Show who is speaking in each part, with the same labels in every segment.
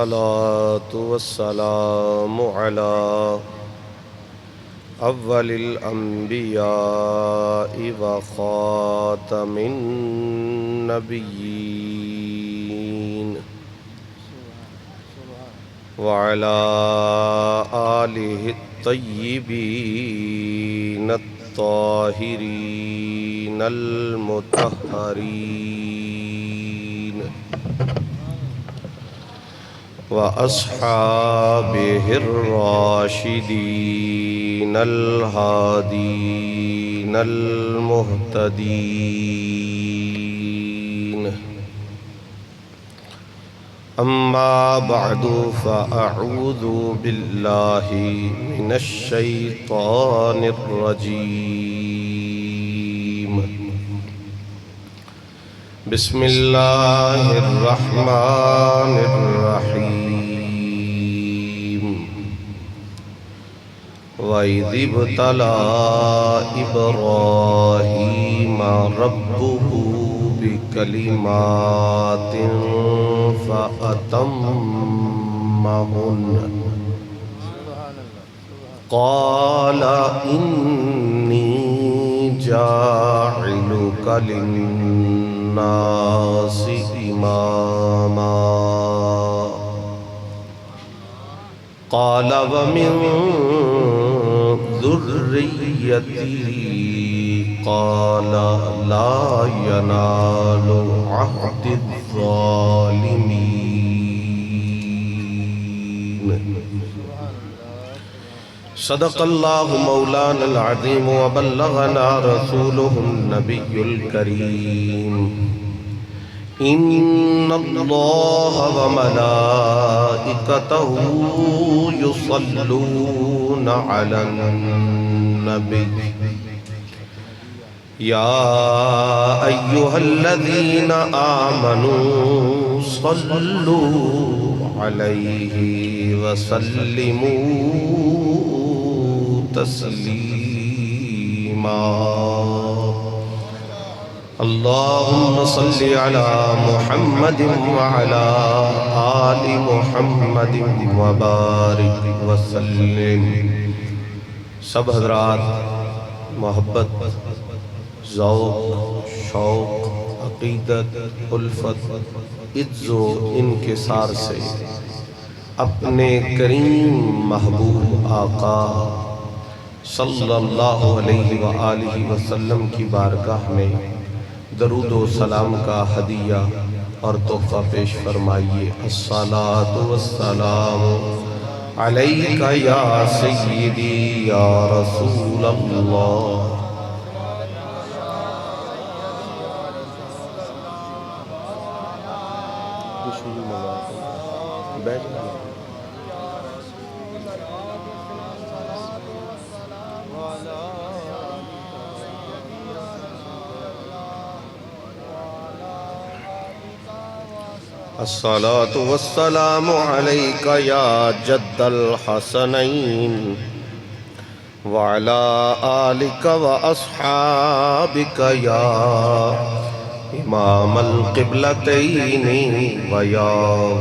Speaker 1: الصلاة والسلام على أول الأنبياء وخاتم النبيين وعلى آله الطيبين الطاهرين المطهرين وأصحابه الراشدين الهادين المهتدين أما بعد فأعوذ بالله من الشيطان الرجيم بسم الله الرحمن الرحيم وَإِذِ ابْتَلَى إِبْرَاهِيمَ رَبُّهُ بِكَلِمَاتٍ فَأَتَمَّهُنَّ قَالَ إِنِّي جَاعِلُكَ لِلنَّاسِ إِمَامًا قال ومن ذريتي قال لا ينال عهد الظالمين صدق الله مولانا العظيم وبلغنا رسوله النبي الكريم إن الله وملائكته يصلون على النبي يا أيها الذين آمنوا صلوا عليه وسلموا تسليما اللهم صل على محمد وعلى آل محمد وبارك وسلم سب حضرات محبت ذوق شوق عقیدت الفت عز و انکسار سے اپنے کریم محبوب آقا صلی اللہ علیہ وآلہ وسلم کی بارگاہ میں درود و سلام کا ہدیہ اور تحفہ پیش فرمائیے الصلاة والسلام علیکہ یا سیدی یا رسول اللہ الصلاة والسلام عليك يا جد الحسنين وعلى آلك وأصحابك يا إمام القبلتين ويا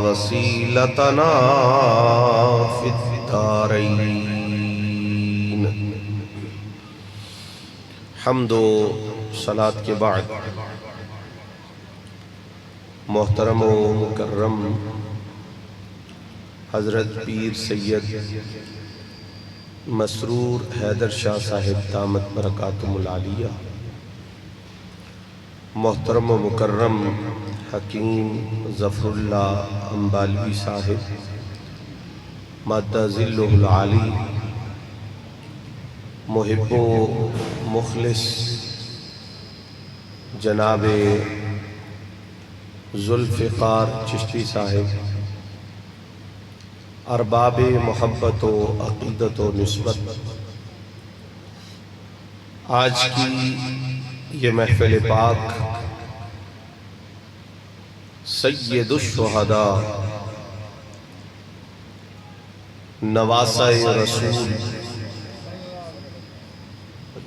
Speaker 1: وسيلتنا في الدارين حمد و صلاة کے بعد محترم و مکرم حضرت پیر سید مسرور حیدر شاہ صاحب دامت برکاتہم العالیہ، محترم و مکرم حکیم ظفر اللہ انبالوی صاحب مادہ ذلہ العالی، محب و مخلص جناب ذوالفقار چشتی صاحب، ارباب محبت و عقیدت و نسبت، آج کی یہ محفل پاک سید الشہداء نواسہ رسول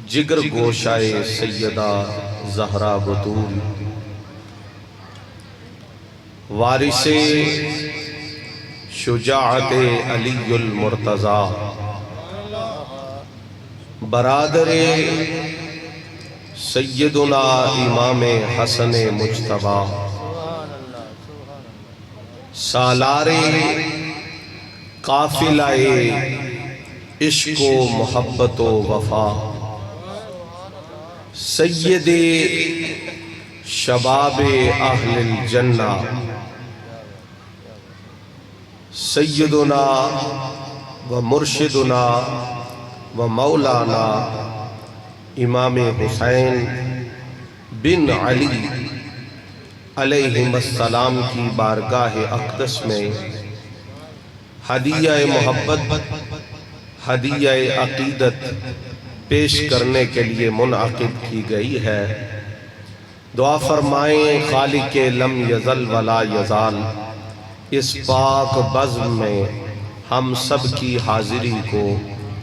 Speaker 1: جگر گوشائے سیدہ زہرا بطول وارث شجاعت علی المرتضی، برادر سیدنا امام حسن مجتبی، سالار قافلہ عشق و محبت و وفا، سید شباب اہل الجنہ، سیدنا و مرشدنا و مولانا امام حسین بن علی علیہم السلام کی بارگاہ اقدس میں ہدیہ محبت، ہدیہ عقیدت پیش کرنے کے لیے منعقد کی گئی ہے۔ دعا فرمائیں خالق لم یزل ولا یزال اس پاک بزم میں ہم سب کی حاضری کو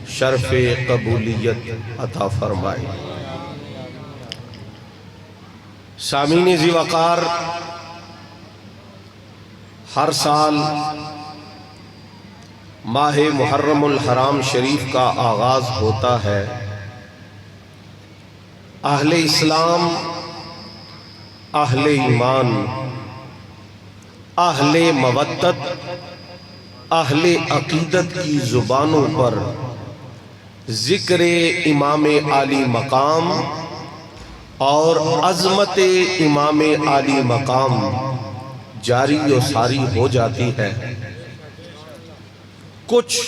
Speaker 1: شرف قبولیت عطا فرمائے۔ سامعین ذی وقار، ہر سال ماہ محرم الحرام شریف کا آغاز ہوتا ہے۔ اہل اسلام، اہل ایمان، اہل مودت، اہل عقیدت کی زبانوں پر ذکر امام عالی مقام اور عظمت امام عالی مقام جاری و ساری ہو جاتی ہے۔ کچھ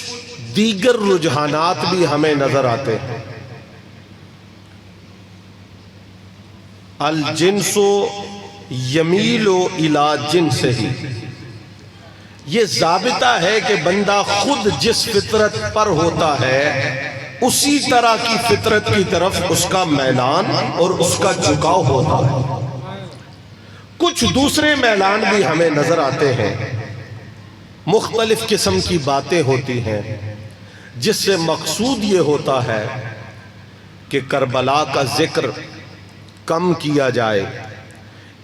Speaker 1: دیگر رجحانات بھی ہمیں نظر آتے ہیں۔ الجنس یمیل الی جنسہ، یہ ضابطہ ہے کہ بندہ خود جس فطرت پر ہوتا ہے اسی طرح کی فطرت کی طرف اس کا میلان اور اس کا جھکاؤ ہوتا ہے۔ کچھ دوسرے میلان بھی ہمیں نظر آتے ہیں، مختلف قسم کی باتیں ہوتی ہیں، جس سے مقصود یہ ہوتا ہے کہ کربلا کا ذکر کم کیا جائے،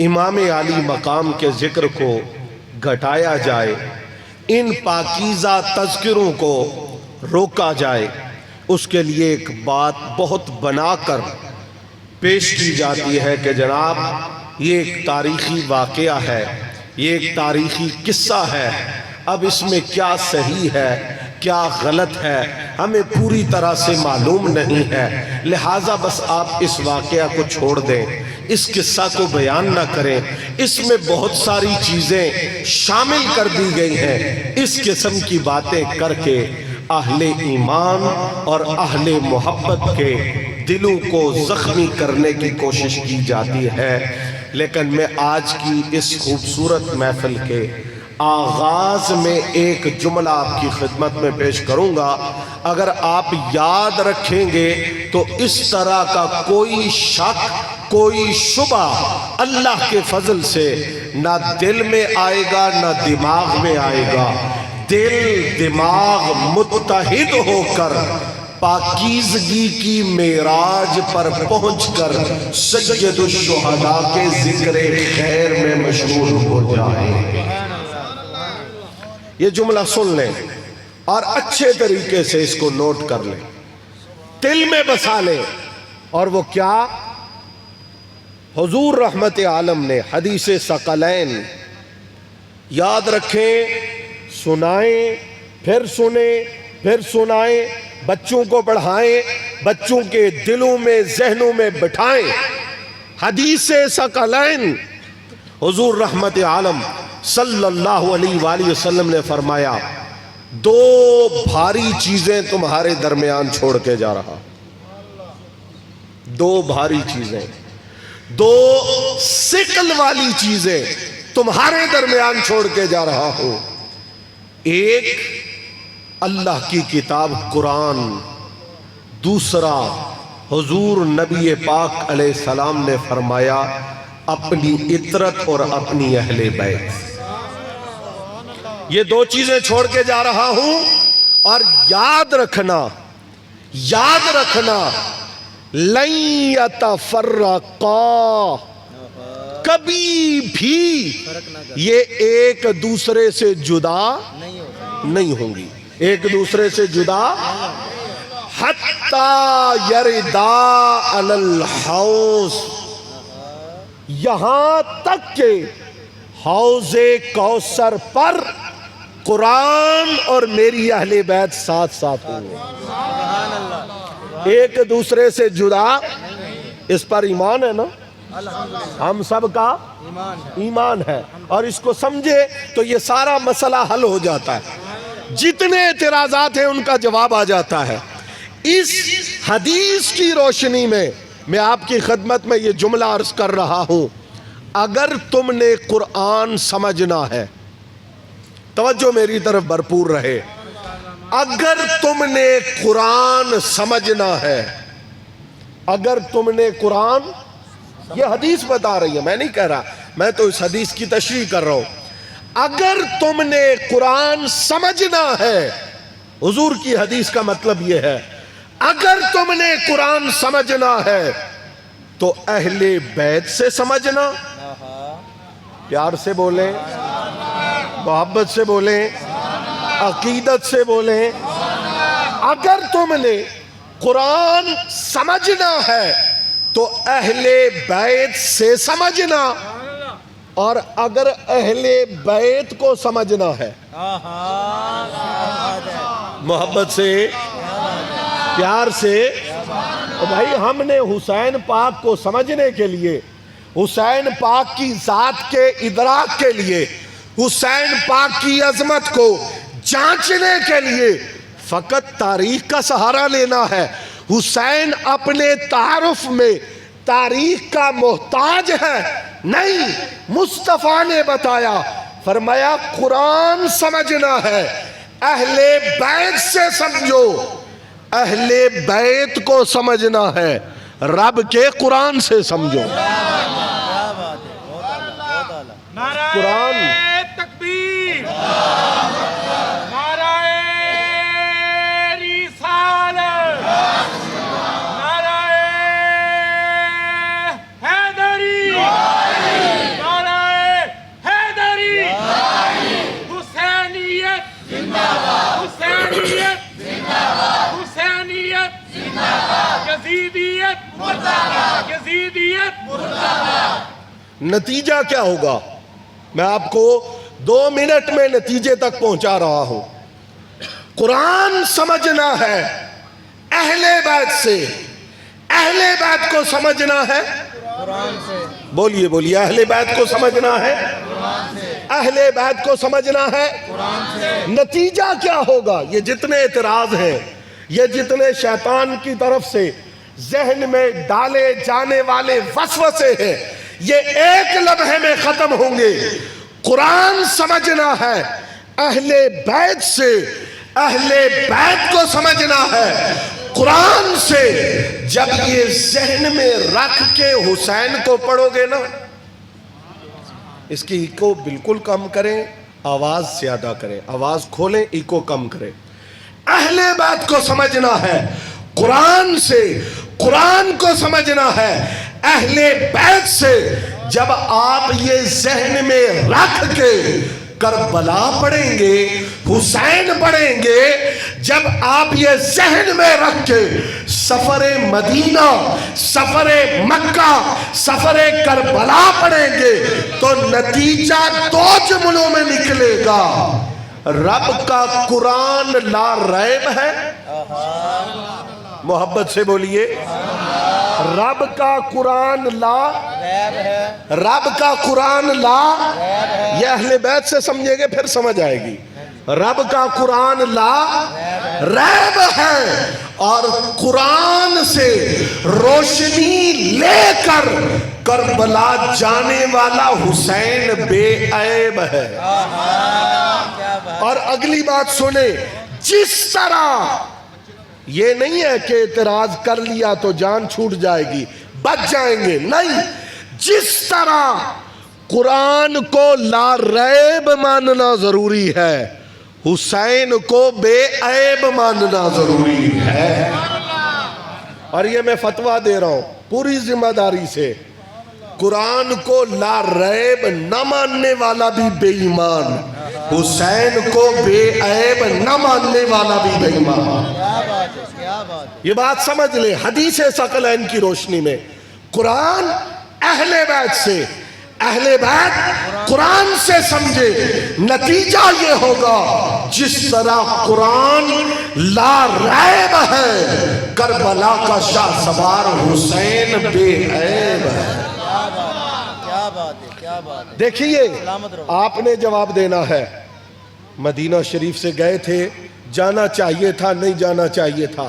Speaker 1: امام عالی مقام کے ذکر کو گھٹایا جائے، ان پاکیزہ تذکروں کو روکا جائے۔ اس کے لیے ایک بات بہت بنا کر پیش کی جاتی ہے کہ جناب یہ ایک تاریخی واقعہ ہے، یہ ایک تاریخی قصہ ہے، اب اس میں کیا صحیح ہے کیا غلط ہے ہمیں پوری طرح سے معلوم نہیں ہے، لہٰذا بس آپ اس واقعہ کو چھوڑ دیں، اس قصہ کو بیان نہ کریں، اس میں بہت ساری چیزیں شامل کر دی گئی ہیں۔ اس قسم کی باتیں کر کے اہل ایمان اور اہل محبت کے دلوں کو زخمی کرنے کی کوشش کی جاتی ہے۔ لیکن میں آج کی اس خوبصورت محفل کے آغاز میں ایک جملہ آپ کی خدمت میں پیش کروں گا، اگر آپ یاد رکھیں گے تو اس طرح کا کوئی شک، کوئی شبہ اللہ کے فضل سے نہ دل میں آئے گا نہ دماغ میں آئے گا۔ دل دماغ متحد ہو کر پاکیزگی کی معراج پر پہنچ کر سید الشہداء کے ذکر خیر میں مشغول ہو جائیں۔ یہ جملہ سن لیں اور اچھے طریقے سے اس کو نوٹ کر لیں، دل میں بسا لیں۔ اور وہ کیا؟ حضور رحمت عالم نے حدیث ثقلین یاد رکھیں، سنائیں، پھر سنیں، پھر سنائیں، بچوں کو پڑھائیں، بچوں کے دلوں میں ذہنوں میں بٹھائیں۔ حدیث ثقلین، حضور رحمت عالم صلی اللہ علیہ وآلہ وسلم نے فرمایا، دو بھاری چیزیں تمہارے درمیان چھوڑ کے جا رہا، دو بھاری چیزیں، دو ثقل والی چیزیں تمہارے درمیان چھوڑ کے جا رہا ہوں۔ ایک اللہ کی کتاب قرآن، دوسرا حضور نبی پاک علیہ السلام نے فرمایا اپنی عطرت اور اپنی اہل بیت۔ یہ دو چیزیں چھوڑ کے جا رہا ہوں، اور یاد رکھنا لن یتفرقا، کبھی بھی یہ ایک دوسرے سے جدا نہیں ہوں گی، ایک دوسرے سے جدا حتی یردا علی الحوض، یہاں تک کہ حوض کوثر پر قرآن اور میری اہل بیت ساتھ ساتھ ہوں گے۔ ایک دوسرے سے جدا، اس پر ایمان ہے نا، ہم سب کا ایمان ہے، اور اس کو سمجھے تو یہ سارا مسئلہ حل ہو جاتا ہے، جتنے اعتراضات ہیں ان کا جواب آ جاتا ہے۔ اس حدیث کی روشنی میں آپ کی خدمت میں یہ جملہ عرض کر رہا ہوں، اگر تم نے قرآن سمجھنا ہے، توجہ میری طرف بھرپور رہے، اگر تم نے قرآن سمجھنا ہے، اگر تم نے قرآن، یہ حدیث بتا رہی ہے، میں نہیں کہہ رہا، میں تو اس حدیث کی تشریح کر رہا ہوں، اگر تم نے قرآن سمجھنا ہے، حضور کی حدیث کا مطلب یہ ہے، اگر تم نے قرآن سمجھنا ہے تو اہل بیت سے سمجھنا، پیار سے بولیں، محبت سے بولیں، عقیدت سے بولیں، اگر تم نے قرآن سمجھنا ہے تو اہل بیت سے سمجھنا، اور اگر اہل بیت کو سمجھنا ہے، محبت سے، پیار سے، بھائی ہم نے حسین پاک کو سمجھنے کے لیے، حسین پاک کی ذات کے ادراک کے لیے، حسین پاک کی عظمت کو جانچنے کے لیے فقط تاریخ کا سہارا لینا ہے۔ حسین اپنے تعارف میں تاریخ کا محتاج ہے نہیں، مصطفیٰ نے بتایا، فرمایا قرآن سمجھنا ہے، اہل بیت سے سمجھو، اہل بیت کو سمجھنا ہے، رب کے قرآن سے سمجھو۔ قرآن
Speaker 2: تکبیر، نعرہ رسالت، نعرہ حیدری، نعرہ حیدری، حسینیت، حسینیت، حسینیت، یزیدیت، یزیدیت۔
Speaker 1: نتیجہ کیا ہوگا؟ میں آپ کو 2 منٹ میں نتیجے تک پہنچا رہا ہوں۔ قرآن سمجھنا ہے اہل بیت سے، اہل بیت کو سمجھنا ہے قرآن سے، بولیے بولیے، اہل بیت کو سمجھنا ہے قرآن سے، اہل بیت کو سمجھنا ہے قرآن سے۔ نتیجہ کیا ہوگا؟ یہ جتنے اعتراض ہیں، یہ جتنے شیطان کی طرف سے ذہن میں ڈالے جانے والے وسوسے ہیں، یہ ایک لمحے میں ختم ہوں گے۔ قرآن سمجھنا ہے اہل بیت سے، اہل بیت کو سمجھنا ہے قرآن سے۔ جب یہ ذہن میں رکھ کے حسین کو پڑھو گے نا، اس کی ایکو بالکل کم کریں، آواز زیادہ کریں، آواز کھولیں، ایکو کم کریں۔ اہل بیت کو سمجھنا ہے قرآن سے، قرآن کو سمجھنا ہے اہل بیت سے۔ جب آپ یہ ذہن میں رکھ کے کربلا پڑھیں گے، حسین پڑھیں گے، جب آپ یہ ذہن میں رکھ کے سفر مدینہ، سفر مکہ، سفر کربلا پڑھیں گے تو نتیجہ 2 جملوں میں نکلے گا، رب کا قرآن لا ریب ہے، محبت سے بولیے، رب کا قرآن لا ریب ہے، رب کا قرآن لا، یہ اہل بیت سے سمجھیں گے پھر سمجھ آئے گی، رب کا قرآن لا ریب ہے، اور قرآن سے روشنی لے کر کربلا جانے والا حسین بے عیب ہے۔ اور اگلی بات سنیں، جس طرح یہ نہیں ہے کہ اعتراض کر لیا تو جان چھوٹ جائے گی، بچ جائیں گے، نہیں، جس طرح قرآن کو لا ریب ماننا ضروری ہے، حسین کو بے عیب ماننا ضروری ہے۔ اور یہ میں فتویٰ دے رہا ہوں پوری ذمہ داری سے، قرآن کو لا ریب نہ ماننے والا بھی بے ایمان، حسین کو بے عیب نہ ماننے والا بھی بے ایمان۔ یہ بات سمجھ لیں حدیث ثقلین کی روشنی میں، قرآن اہل بیت سے، اہل بیت قرآن سے سمجھے، نتیجہ یہ ہوگا جس طرح قرآن لا ریب ہے، کربلا کا شاہ سوار حسین بے عیب ہے۔ دیکھیے آپ نے جواب دینا ہے، مدینہ شریف سے گئے تھے، جانا چاہیے تھا نہیں جانا چاہیے تھا،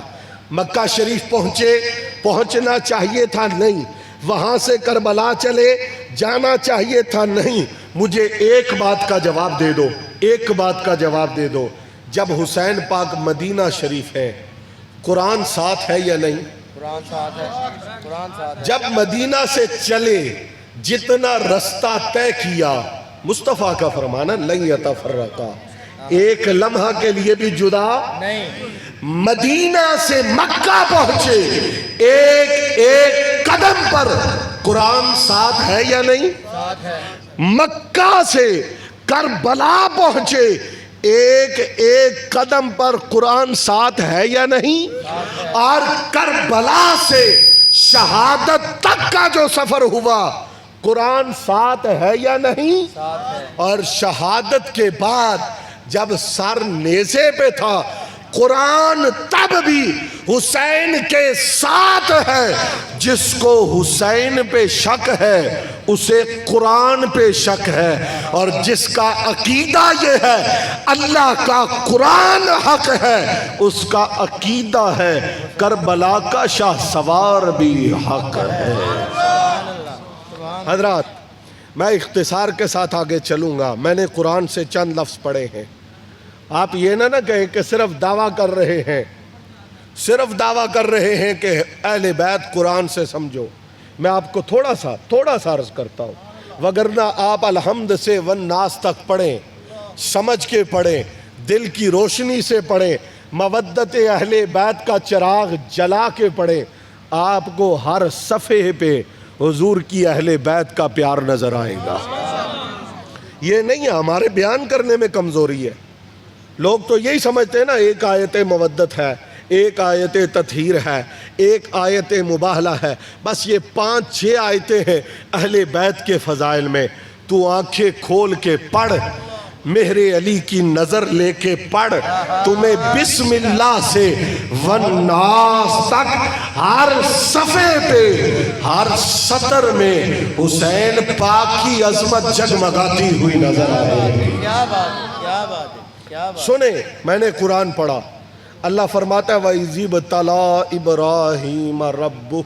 Speaker 1: مکہ شریف پہنچے، پہنچنا چاہیے تھا نہیں، وہاں سے کربلا چلے، جانا چاہیے تھا نہیں۔ مجھے ایک بات کا جواب دے دو، ایک بات کا جواب دے دو، جب حسین پاک مدینہ شریف ہے قرآن ساتھ ہے یا نہیں؟
Speaker 3: قرآن ساتھ ہے، قرآن ساتھ ہے۔
Speaker 1: جب مدینہ سے چلے جتنا رستہ طے کیا، مصطفیٰ کا فرمانا لن یتفرقا، ایک لمحہ کے لیے بھی جدا
Speaker 3: نہیں۔
Speaker 1: مدینہ سے مکہ پہنچے، ایک ایک قدم پر قرآن ساتھ ہے یا نہیں؟
Speaker 3: ساتھ ہے۔
Speaker 1: مکہ سے کربلا پہنچے، ایک ایک قدم پر قرآن ساتھ ہے یا نہیں؟ اور کربلا سے شہادت تک کا جو سفر ہوا قرآن ساتھ ہے یا نہیں؟
Speaker 3: ساتھ ہے۔
Speaker 1: اور شہادت کے بعد جب سر نیزے پہ تھا قرآن تب بھی حسین کے ساتھ ہے۔ جس کو حسین پہ شک ہے اسے قرآن پہ شک ہے، اور جس کا عقیدہ یہ ہے اللہ کا قرآن حق ہے اس کا عقیدہ ہے کربلا کا شاہ سوار بھی حق ہے۔ حضرات میں اختصار کے ساتھ آگے چلوں گا، میں نے قرآن سے چند لفظ پڑھے ہیں، آپ یہ نہ کہیں کہ صرف دعویٰ کر رہے ہیں، صرف دعویٰ کر رہے ہیں کہ اہل بیت قرآن سے سمجھو۔ میں آپ کو تھوڑا سا عرض کرتا ہوں، وگرنہ آپ الحمد سے والناس تک پڑھیں، سمجھ کے پڑھیں، دل کی روشنی سے پڑھیں، مودت اہل بیت کا چراغ جلا کے پڑھیں، آپ کو ہر صفحے پہ حضور کی اہل بیت کا پیار نظر آئے گا۔ یہ نہیں ہے ہمارے بیان کرنے میں کمزوری ہے، لوگ تو یہی سمجھتے ہیں نا ایک آیت مودت ہے، ایک آیت تطہیر ہے، ایک آیت مباہلہ ہے، بس یہ 5-6 آیتیں ہیں اہل بیت کے فضائل میں۔ تو آنکھیں کھول کے پڑھ، مہر علی کی نظر لے کے پڑھ، تمہیں بسم اللہ سے والناس تک ہر صفحے پہ ہر سطر میں حسین پاک کی عظمت جگمگاتی ہوئی نظر آئے گی۔
Speaker 3: کیا بات ہے، کیا بات ہے، کیا بات ہے۔
Speaker 1: سنیں میں نے قرآن پڑھا، اللہ فرماتا ہے وَإِذِ ابْتَلَىٰ إِبْرَاهِيمَ رَبُّهُ،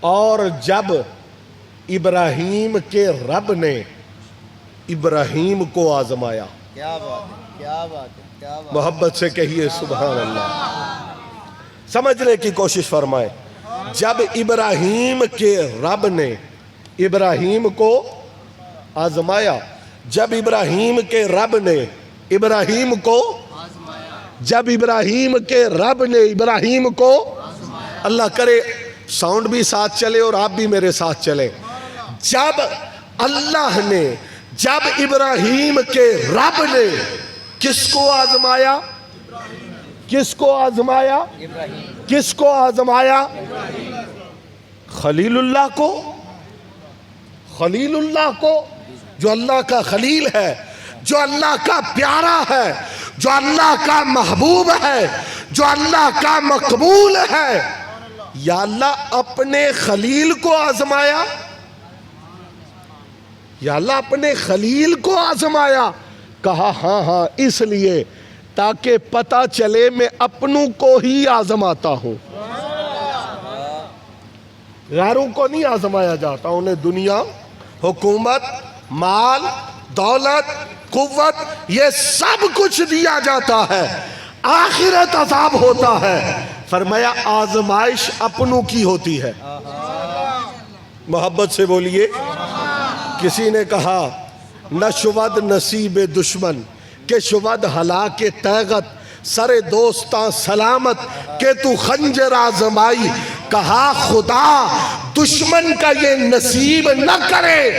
Speaker 1: اور جب ابراہیم کے رب نے ابراہیم کو آزمایا۔
Speaker 3: کیا بات ہے، کیا بات ہے، کیا بات ہے۔
Speaker 1: محبت سے کہیے سبحان اللہ، سمجھنے کی کوشش فرمائے۔ جب ابراہیم کے رب نے ابراہیم کو آزمایا، جب ابراہیم کے رب نے ابراہیم کو، جب ابراہیم کے رب نے ابراہیم کو، اللہ کرے ساؤنڈ بھی ساتھ چلے اور آپ بھی میرے ساتھ چلیں، جب اللہ نے، جب ابراہیم کے رب نے کس کو آزمایا؟ کس کو آزمایا؟ کس کو آزمایا؟ خلیل اللہ کو، خلیل اللہ کو، جو اللہ کا خلیل ہے، جو اللہ کا پیارا ہے، جو اللہ کا محبوب ہے، جو اللہ کا مقبول ہے۔ یا اللہ اپنے خلیل کو آزمایا، یا اللہ اپنے خلیل کو آزمایا۔ کہا ہاں اس لیے تاکہ پتہ چلے میں اپنوں کو ہی آزماتا ہوں، غیروں کو نہیں آزمایا جاتا۔ انہیں دنیا، حکومت، مال، دولت، قوت، یہ سب کچھ دیا جاتا ہے، آخرت عذاب ہوتا ہے۔ فرمایا آزمائش اپنوں کی ہوتی ہے۔ محبت سے بولیے۔ کسی نے کہا نہ شود نصیب دشمن کہ شود ہلاک تیغت، سر دوستاں سلامت کہ تو خنجر آزمائی۔ کہا خدا دشمن کا یہ نصیب نہ کرے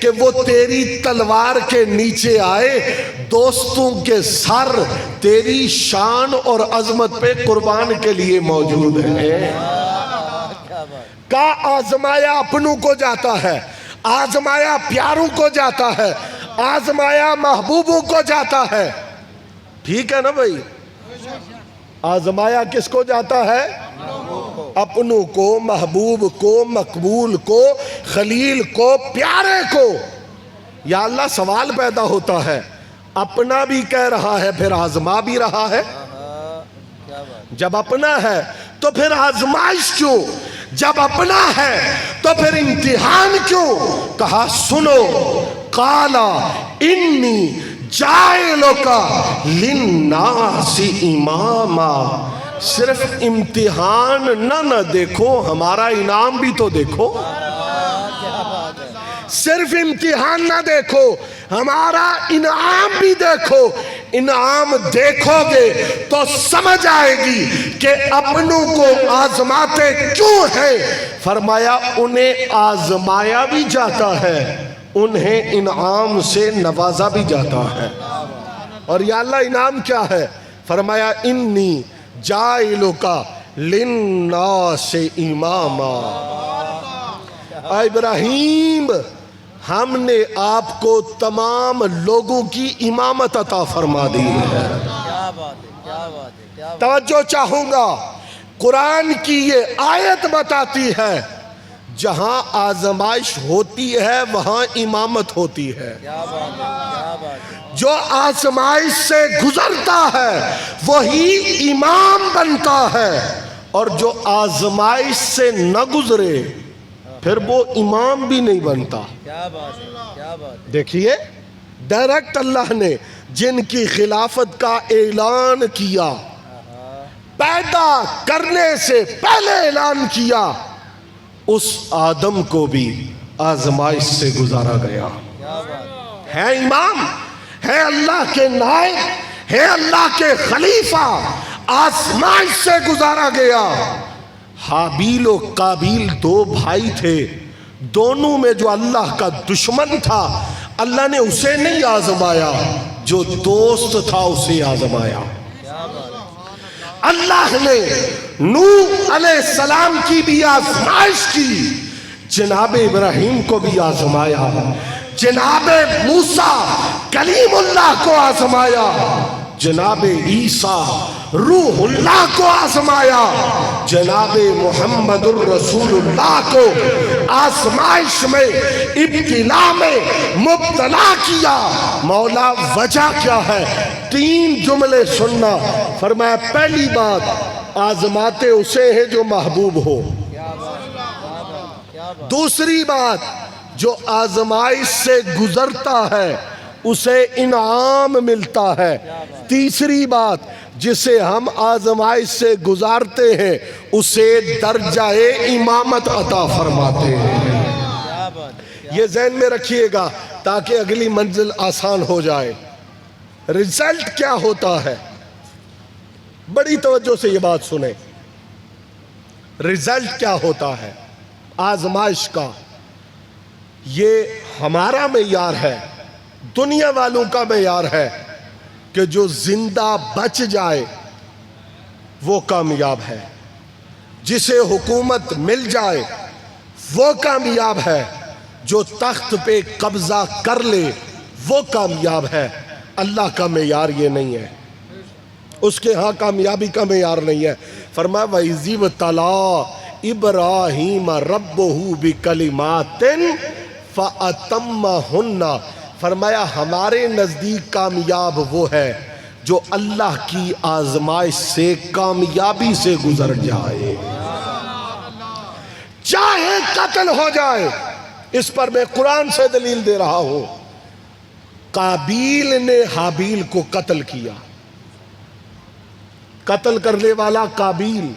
Speaker 1: کہ وہ تیری تلوار کے نیچے آئے، دوستوں کے سر تیری شان اور عظمت پہ قربان کے لیے موجود ہیں۔ کا آزمایا اپنوں کو جاتا ہے، آزمایا پیاروں کو جاتا ہے، آزمایا محبوبوں کو جاتا ہے۔ ٹھیک ہے نا بھائی؟ آزمایا کس کو جاتا ہے؟ اپنوں کو، محبوب کو، مقبول کو، خلیل کو، پیارے کو۔ یا اللہ سوال پیدا ہوتا ہے، اپنا بھی کہہ رہا ہے پھر آزما بھی رہا ہے؟ جب اپنا ہے تو پھر آزمائش کیوں؟ جب اپنا ہے تو پھر امتحان کیوں؟ کہا سنو، قالا انی جائلک للناس اماما۔ صرف امتحان نہ دیکھو، ہمارا انعام بھی تو دیکھو۔ صرف امتحان نہ دیکھو، ہمارا انعام بھی دیکھو۔ انعام دیکھو گے تو سمجھ آئے گی کہ اپنوں کو آزماتے کیوں ہیں۔ فرمایا انہیں آزمایا بھی جاتا ہے، انہیں انعام سے نوازا بھی جاتا ہے۔ اور یا اللہ انعام کیا ہے؟ فرمایا انی جائلک للناس اماما۔ ابراہیم، ہم نے آپ کو تمام لوگوں کی امامت عطا فرما دی ہے۔
Speaker 3: کیا بات ہے، کیا بات ہے، کیا بات ہے۔
Speaker 1: توجہ چاہوں گا، قرآن کی یہ آیت بتاتی ہے جہاں آزمائش ہوتی ہے وہاں امامت ہوتی ہے۔
Speaker 3: کیا بات ہے، کیا بات ہے۔
Speaker 1: جو آزمائش سے گزرتا ہے وہی امام بنتا ہے، اور جو آزمائش سے نہ گزرے پھر وہ امام بھی نہیں بنتا۔
Speaker 3: کیا بات ہے، کیا بات ہے۔
Speaker 1: دیکھیے ڈائریکٹ اللہ نے جن کی خلافت کا اعلان کیا، پیدا کرنے سے پہلے اعلان کیا، اس آدم کو بھی آزمائش سے گزارا گیا۔ ہے امام، ہے اللہ کے نائب، ہے اللہ کے خلیفہ، آزمائش سے گزارا گیا۔ حابیل و قابیل دو بھائی تھے، دونوں میں جو اللہ کا دشمن تھا اللہ نے اسے نہیں آزمایا، جو دوست تھا اسے آزمایا۔ اللہ نے نوح علیہ السلام کی بھی آزمائش کی، جناب ابراہیم کو بھی آزمایا، جناب موسیٰ کلیم اللہ کو آزمایا، جناب عیسیٰ روح اللہ کو آزمایا، جناب محمد الرسول اللہ کو آزمائش میں، ابتلا میں مبتلا کیا۔ مولا وجہ کیا ہے؟ تین جملے سننا۔ فرمایا پہلی بات، آزماتے اسے ہیں جو محبوب ہو۔ دوسری بات، جو آزمائش سے گزرتا ہے اسے انعام ملتا ہے۔ تیسری بات، جسے ہم آزمائش سے گزارتے ہیں اسے درجہ امامت عطا فرماتے ہیں۔ یہ ذہن میں رکھیے گا تاکہ اگلی منزل آسان ہو جائے۔ رزلٹ کیا ہوتا ہے؟ بڑی توجہ سے یہ بات سنیں۔ رزلٹ کیا ہوتا ہے آزمائش کا؟ یہ ہمارا معیار ہے، دنیا والوں کا معیار ہے کہ جو زندہ بچ جائے وہ کامیاب ہے، جسے حکومت مل جائے وہ کامیاب ہے، جو تخت پہ قبضہ کر لے وہ کامیاب ہے۔ اللہ کا معیار یہ نہیں ہے، اس کے ہاں کامیابی کا معیار نہیں ہے۔ فرمایا وَإِذِ ابْتَلَىٰ إِبْرَاهِيمَ رَبُّهُ بِكَلِمَاتٍ فَأَتَمَّهُنَّ۔ فرمایا ہمارے نزدیک کامیاب وہ ہے جو اللہ کی آزمائش سے کامیابی سے گزر جائے، چاہے قتل ہو جائے۔ اس پر میں قرآن سے دلیل دے رہا ہوں۔ قابیل نے حابیل کو قتل کیا، قتل کرنے والا قابیل،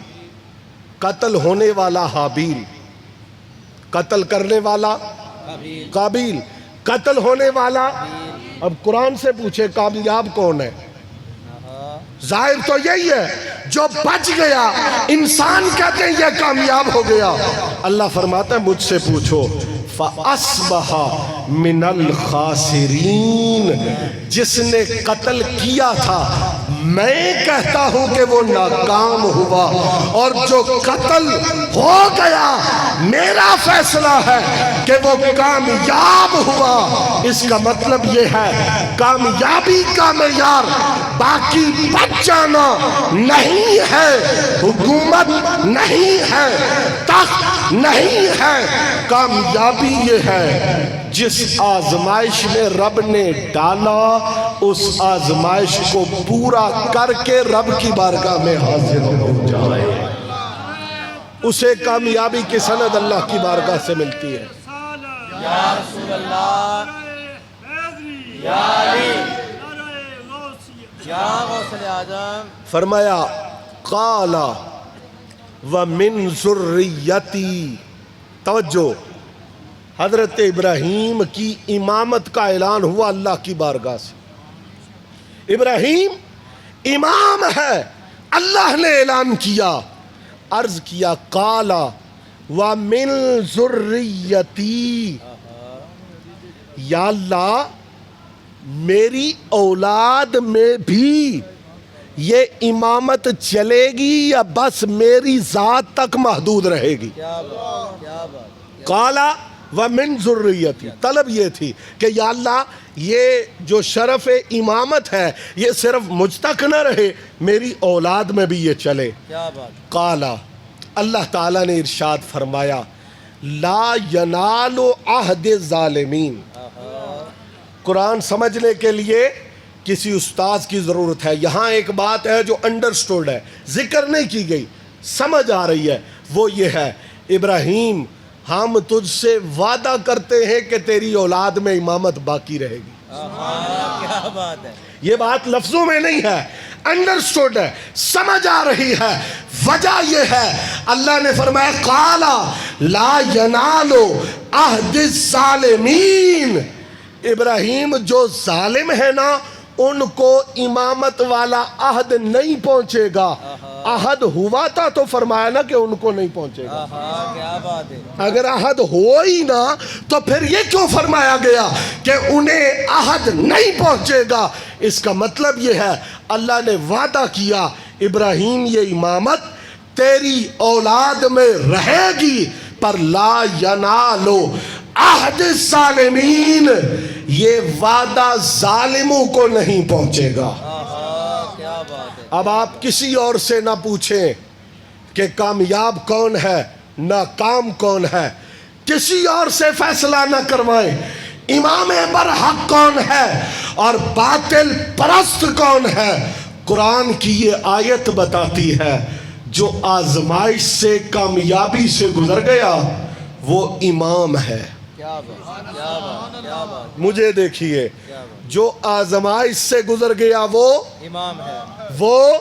Speaker 1: قتل ہونے والا حابیل، قتل کرنے والا قابیل، قتل ہونے والا۔ اب قرآن سے پوچھے کامیاب کون ہے؟ ظاہر تو یہی ہے جو بچ گیا، انسان کہتے ہیں یہ کامیاب ہو گیا۔ اللہ فرماتا ہے مجھ سے پوچھو فَأَصْبَحَ مِنَ الْخَاسِرِينَ جس نے قتل کیا تھا میں کہتا ہوں کہ وہ ناکام ہوا، اور جو قتل ہو گیا میرا فیصلہ ہے کہ وہ کامیاب ہوا۔ اس کا مطلب یہ ہے کامیابی کا معیار باقی بچ جانا نہیں ہے، حکومت نہیں ہے، تخت نہیں ہے، کامیابی یہ ہے جس آزمائش میں رب نے ڈالا اس آزمائش کو پورا کر کے رب کی بارگاہ میں حاضر ہو جائے، اسے کامیابی کی سند اللہ کی بارگاہ سے ملتی ہے۔
Speaker 3: یا رسول اللہ، یا علی، یا غوث اعظم۔
Speaker 1: فرمایا قال ومن ذریتی، توجہ، حضرت ابراہیم کی امامت کا اعلان ہوا اللہ کی بارگاہ سے۔ ابراہیم امام ہے، اللہ نے اعلان کیا، عرض کیا قال ومن ذریتی، یا اللہ میری اولاد میں بھی یہ امامت چلے گی یا بس میری ذات تک محدود رہے گی؟
Speaker 3: کیا بات، کیا بات۔
Speaker 1: قالا ومن ذریتی، طلب یہ تھی کہ یا اللہ یہ جو شرف امامت ہے یہ صرف مجھ تک نہ رہے، میری اولاد میں بھی یہ چلے۔
Speaker 3: کیا بات۔
Speaker 1: قالا، اللہ تعالیٰ نے ارشاد فرمایا لا ینال عہد الظالمین۔ قرآن سمجھنے کے لیے کسی استاذ کی ضرورت ہے۔ یہاں ایک بات ہے جو انڈرسٹوڈ ہے، ذکر نہیں کی گئی، سمجھ آ رہی ہے، وہ یہ ہے ابراہیم ہم تجھ سے وعدہ کرتے ہیں کہ تیری اولاد میں امامت باقی رہے گی۔
Speaker 3: کیا بات ہے۔
Speaker 1: یہ بات لفظوں میں نہیں ہے، انڈرسٹوڈ ہے، سمجھ آ رہی ہے۔ وجہ یہ ہے اللہ نے فرمایا قال لا ینال عہد الظالمین، ابراہیم جو ظالم ہے نا ان کو امامت والا عہد نہیں پہنچے گا۔ عہد ہوا تھا تو فرمایا نا کہ ان کو نہیں پہنچے گا۔
Speaker 3: کیا بات ہے۔
Speaker 1: اگر عہد ہو ہی نہ تو پھر یہ کیوں فرمایا گیا کہ انہیں عہد نہیں پہنچے گا؟ اس کا مطلب یہ ہے اللہ نے وعدہ کیا ابراہیم یہ امامت تیری اولاد میں رہے گی، پر لا ینالو عہد الظالمین، یہ وعدہ ظالموں کو نہیں پہنچے گا۔
Speaker 3: کیا بات ہے۔
Speaker 1: اب آپ کسی اور سے نہ پوچھیں کہ کامیاب کون ہے ناکام کون ہے، کسی اور سے فیصلہ نہ کروائیں امام برحق کون ہے اور باطل پرست کون ہے۔ قرآن کی یہ آیت بتاتی ہے جو آزمائش سے کامیابی سے گزر گیا وہ امام ہے۔
Speaker 3: کیا بات، کیا بات، کیا بات۔
Speaker 1: مجھے دیکھیے، جو آزمائش سے گزر گیا وہ
Speaker 3: امام ہے،
Speaker 1: وہ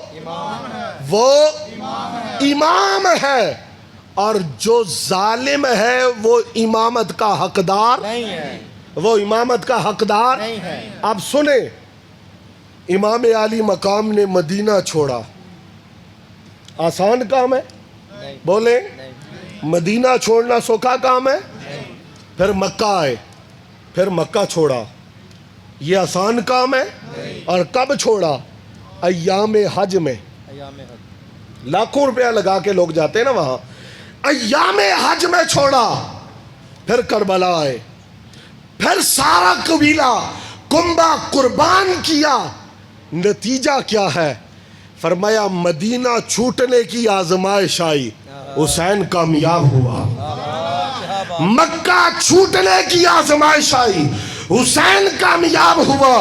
Speaker 1: امام ہے، اور جو ظالم ہے وہ امامت کا حقدار
Speaker 3: نہیں ہے،
Speaker 1: وہ امامت کا حقدار
Speaker 3: نہیں ہے۔
Speaker 1: اب سنیں، امام عالی مقام نے مدینہ چھوڑا، آسان کام ہے؟
Speaker 3: نہیں،
Speaker 1: بولیں،
Speaker 3: نہیں،
Speaker 1: مدینہ چھوڑنا سوکھا کام ہے؟ پھر مکہ آئے، پھر مکہ چھوڑا، یہ آسان کام ہے؟ اور کب چھوڑا؟ ایام حج میں،
Speaker 3: ایام حج۔
Speaker 1: لاکھوں روپیہ لگا کے لوگ جاتے ہیں نا وہاں، ایام حج میں چھوڑا، پھر کربلا آئے، پھر سارا قبیلہ کنبہ قربان کیا، نتیجہ کیا ہے؟ فرمایا مدینہ چھوٹنے کی آزمائش آئی، حسین کامیاب ہوا۔ مکہ چھوٹنے کی آزمائش آئی، حسین کامیاب ہوا۔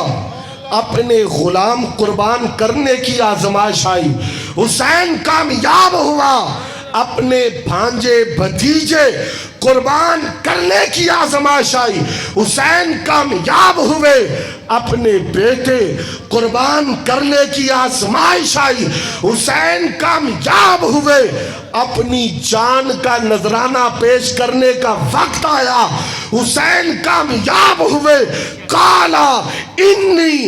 Speaker 1: اپنے غلام قربان کرنے کی آزمائش آئی، حسین کامیاب ہوا۔ اپنے بھانجے بھتیجے قربان کرنے کی آزمائش آئی، حسین کامیاب ہوئے۔ اپنے بیٹے قربان کرنے کی آزمائش آئی، حسین کامیاب ہوئے۔ اپنی جان کا نذرانہ پیش کرنے کا وقت آیا، حسین کامیاب ہوئے۔ قالا انی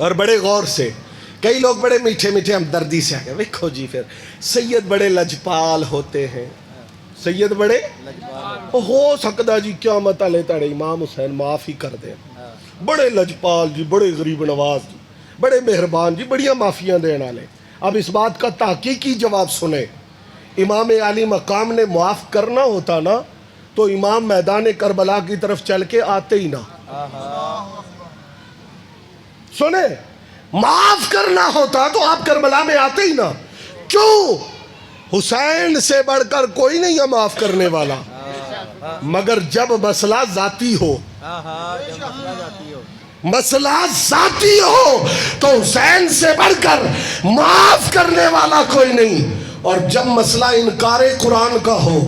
Speaker 1: اور بڑے غور سے. کئی لوگ بڑے میٹھے میٹھے ہمدردی سے آگے دیکھو جی پھر سید بڑے لجپال ہوتے ہیں. سید بڑے ہو سکتا جی کیا مت لے تڑے امام حسین معاف ہی کر دیں. بڑے لجپال جی، بڑے غریب نواز جی، بڑے مہربان جی، بڑیاں معافیاں دین والے. اب اس بات کا تحقیقی جواب سنیں. امام علی مقام نے معاف کرنا ہوتا نا تو امام میدان کربلا کی طرف چل کے آتے ہی نہ. سنیں، معاف کرنا ہوتا تو آپ کربلا میں آتے ہی نہ. کیوں؟ حسین سے بڑھ کر کوئی نہیں ہے معاف کرنے والا. مگر جب مسئلہ ذاتی ہو، مسئلہ ذاتی ہو تو حسین سے بڑھ کر معاف کرنے والا کوئی نہیں. اور جب مسئلہ انکار قرآن کا ہو،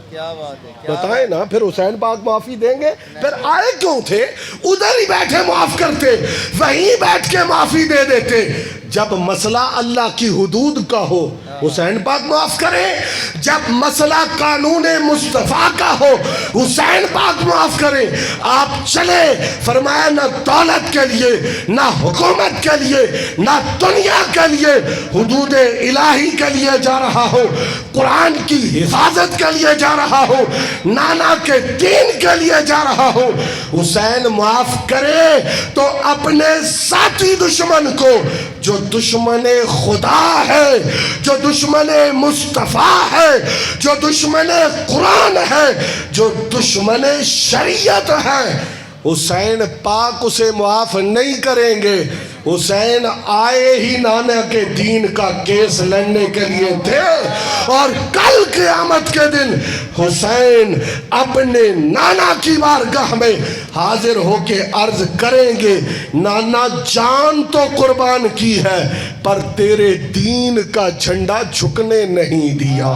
Speaker 3: کیا بات ہے.
Speaker 1: بتائیں نا پھر حسین پاک معافی دیں گے؟ پھر آئے کیوں تھے؟ ادھر ہی بیٹھے معاف کرتے، وہیں بیٹھ کے معافی دے دیتے. جب مسئلہ اللہ کی حدود کا ہو حسین پاک معاف کرے. جب مسئلہ قانون مصطفیٰ کا ہو حسین پاک معاف کرے. آپ چلے، فرمایا نہ دولت کے لیے، نہ حکومت کے لیے، نہ دنیا کے لیے، حدود الہی کے لیے جا رہا ہو، قرآن کی حفاظت کے لیے جا رہا ہو، نانا کے دین کے لیے جا رہا ہو. حسین معاف کرے تو اپنے ساتھی دشمن کو، جو دشمن خدا ہے، جو دشمن مصطفیٰ ہے، جو دشمن قرآن ہے، جو دشمن شریعت ہے، حسین پاک اسے معاف نہیں کریں گے. حسین آئے ہی نانا کے دین کا کیس لڑنے کے لیے تھے، اور کل قیامت کے دن حسین اپنے نانا کی بارگاہ میں حاضر ہو کے عرض کریں گے، نانا جان تو قربان کی ہے پر تیرے دین کا جھنڈا جھکنے نہیں دیا.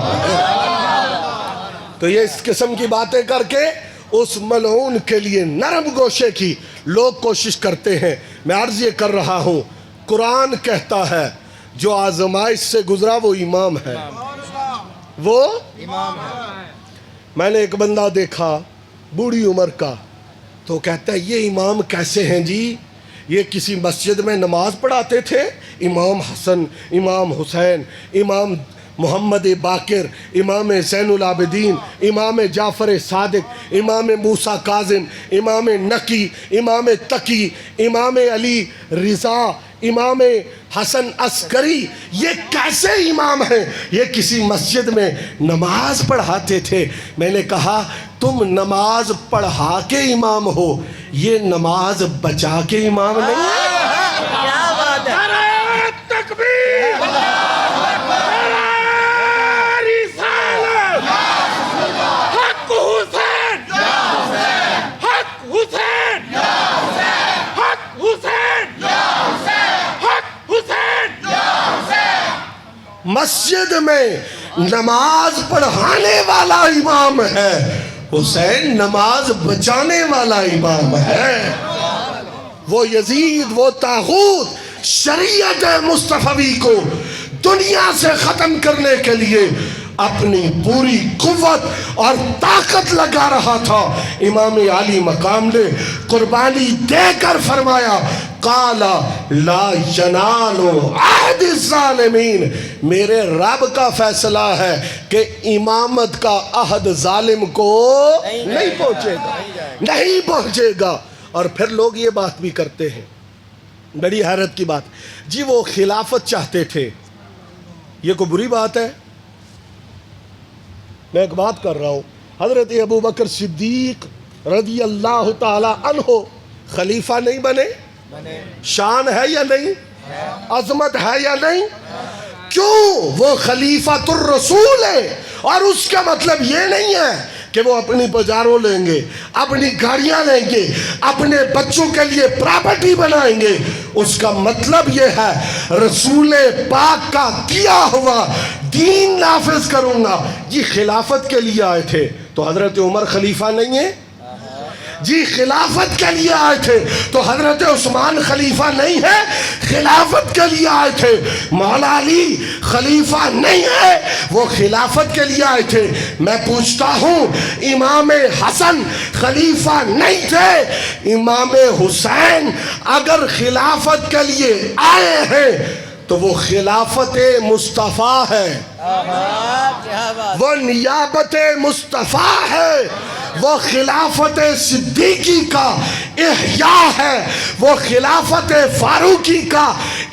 Speaker 1: تو یہ اس قسم کی باتیں کر کے اس ملعون کے لیے نرم گوشے کی لوگ کوشش کرتے ہیں. میں عرض یہ کر رہا ہوں، قرآن کہتا ہے جو آزمائش سے گزرا وہ امام ہے، وہ
Speaker 3: امام ہے.
Speaker 1: میں نے ایک بندہ دیکھا بوڑھی عمر کا، تو کہتا ہے یہ امام کیسے ہیں جی؟ یہ کسی مسجد میں نماز پڑھاتے تھے، امام حسن، امام حسین، امام محمد باقر، امام زین العابدین، امام جعفر صادق، امام موسیٰ کاظم، امام نقی، امام تقی، امام علی رضا، امام حسن عسکری، یہ کیسے امام ہیں؟ یہ کسی مسجد میں نماز پڑھاتے تھے. میں نے کہا تم نماز پڑھا کے امام ہو، یہ نماز بچا کے امام نہیں ہے.
Speaker 3: کیا بات ہے.
Speaker 2: نعرہ تکبیر، نعرہ رسالت، حق حسین، حق حسین، حق حسین، حق حسین.
Speaker 1: مسجد میں نماز پڑھانے والا امام ہے، حسین نماز بچانے والا امام ہے. وہ یزید، وہ طاغوت شریعت مصطفی کو دنیا سے ختم کرنے کے لیے اپنی پوری قوت اور طاقت لگا رہا تھا. امام علی مقام نے قربانی دے کر فرمایا قال لا ینال عہد الظالمین، میرے رب کا فیصلہ ہے کہ امامت کا عہد ظالم کو نہیں پہنچے گا، نہیں پہنچے گا. اور پھر لوگ یہ بات بھی کرتے ہیں، بڑی حیرت کی بات، جی وہ خلافت چاہتے تھے، یہ کوئی بری بات ہے؟ میں ایک بات کر رہا ہوں، حضرت ابو بکر صدیق رضی اللہ تعالی عنہ خلیفہ نہیں بنے؟ شان ہے یا نہیں؟ عظمت ہے یا نہیں؟ کیوں؟ وہ خلیفۃ الرسول ہے. اور اس کا مطلب یہ نہیں ہے کہ وہ اپنی بازاروں لیں گے، اپنی گاڑیاں لیں گے، اپنے بچوں کے لیے پراپرٹی بنائیں گے. اس کا مطلب یہ ہے رسول پاک کا کیا ہوا دین نافذ کروں گا. یہ خلافت کے لیے آئے تھے. تو حضرت عمر خلیفہ نہیں ہے؟ جی خلافت کے لیے آئے تھے تو حضرت عثمان خلیفہ نہیں ہے، خلافت کے لیے آئے تھے. مولا علی خلیفہ نہیں ہے، وہ خلافت کے لیے آئے تھے. میں پوچھتا ہوں امام حسن خلیفہ نہیں تھے؟ امام حسین اگر خلافت کے لیے آئے ہیں تو وہ خلافت مصطفیٰ ہے،
Speaker 3: کیا بات.
Speaker 1: وہ نیابت مصطفیٰ ہے، وہ خلافت صدیقی کا احیاء ہے، وہ خلافت فاروقی کا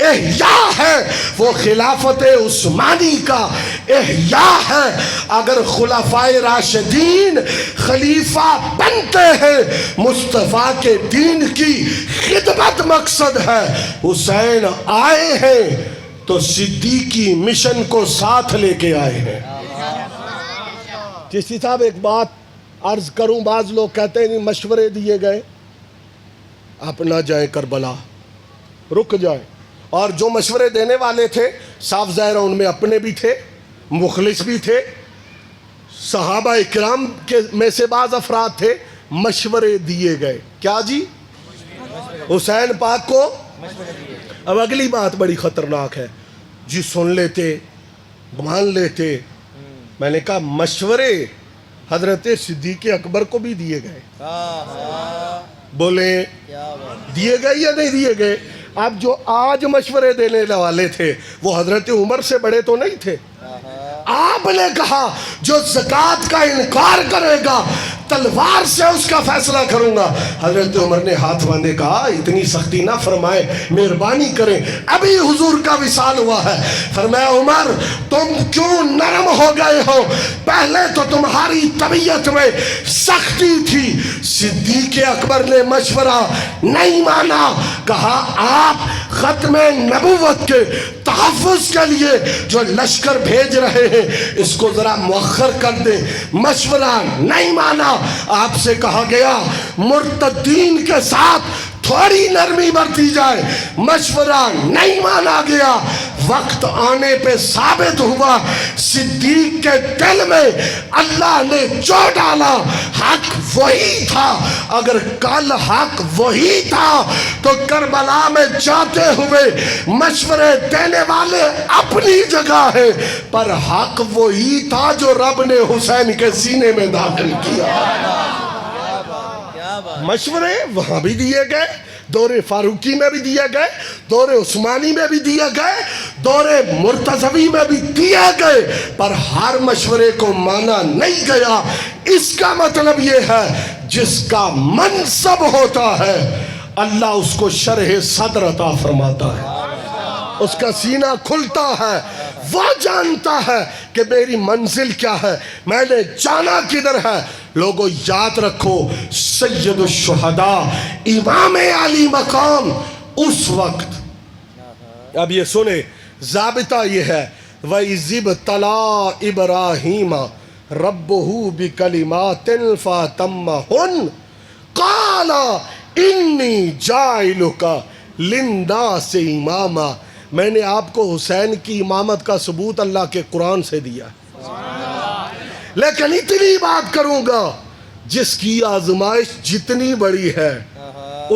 Speaker 1: احیاء ہے، وہ خلافت عثمانی کا احیاء ہے. اگر خلفائے راشدین خلیفہ بنتے ہیں، مصطفیٰ کے دین کی خدمت مقصد ہے. حسین آئے ہیں تو صدیقی مشن کو ساتھ لے کے آئے ہیں. چشتی صاحب ایک بات عرض کروں، بعض لوگ کہتے ہیں مشورے دیے گئے، آپ نہ جائیں کربلا، رک جائیں. اور جو مشورے دینے والے تھے صاف ظاہر ان میں اپنے بھی تھے، مخلص بھی تھے، صحابہ اکرام کے میں سے بعض افراد تھے. مشورے دیے گئے کیا جی؟ حسین پاک کو. اب اگلی بات بڑی خطرناک ہے جی، سن لیتے مان لیتے. میں نے کہا مشورے حضرت صدیق اکبر کو بھی دیے گئے. بولیں دیے گئے یا نہیں دیے گئے؟ اب جو آج مشورے دینے والے تھے وہ حضرت عمر سے بڑے تو نہیں تھے. آپ نے کہا جو زکوٰۃ کا انکار کرے گا تلوار سے اس کا فیصلہ کروں گا. حضرت عمر نے ہاتھ باندھے کہا اتنی سختی نہ فرمائے، مہربانی کریں، ابھی حضور کا وصال ہوا ہے. فرمایا عمر تم کیوں نرم ہو گئے ہو؟ پہلے تو تمہاری طبیعت میں سختی تھی. صدیق اکبر نے مشورہ نہیں مانا، کہا آپ ختم نبوت کے تحفظ کے لیے جو لشکر بھیج رہے ہیں اس کو ذرا مؤخر کر دیں. مشورہ نہیں مانا. آپ سے کہا گیا مرتدین کے ساتھ تھوڑی نرمی برتی جائے. مشورہ نہیں مانا گیا. وقت آنے پہ ثابت ہوا صدیق کے دل میں اللہ نے جو ڈالا حق وہی تھا. اگر کل حق وہی تھا تو کربلا میں جاتے ہوئے مشورے دینے والے اپنی جگہ ہیں، پر حق وہی تھا جو رب نے حسین کے سینے میں داخل کیا. مشورے وہاں بھی دیے گئے، دور فاروقی میں بھی دیے گئے، دور عثمانی میں بھی دیے گئے، دور مرتضوی میں بھی دیے گئے، پر ہر مشورے کو مانا نہیں گیا. اس کا مطلب یہ ہے جس کا منصب ہوتا ہے اللہ اس کو شرح صدر عطا فرماتا ہے، اس کا سینہ کھلتا ہے، وہ جانتا ہے کہ میری منزل کیا ہے، میں نے جانا کدھر ہے. لوگوں یاد رکھو سید الشہداء امام علی مقام اس وقت. اب یہ سنیں ضابطہ یہ ہے وَإِذِ ابْتَلَىٰ إِبْرَاهِيمَ رَبُّهُ بِكَلِمَاتٍ فَأَتَمَّهُنَّ قَالَ إِنِّي جَاعِلُكَ لِلنَّاسِ إِمَامًا. میں نے آپ کو حسین کی امامت کا ثبوت اللہ کے قرآن سے دیا، لیکن اتنی بات کروں گا جس کی آزمائش جتنی بڑی ہے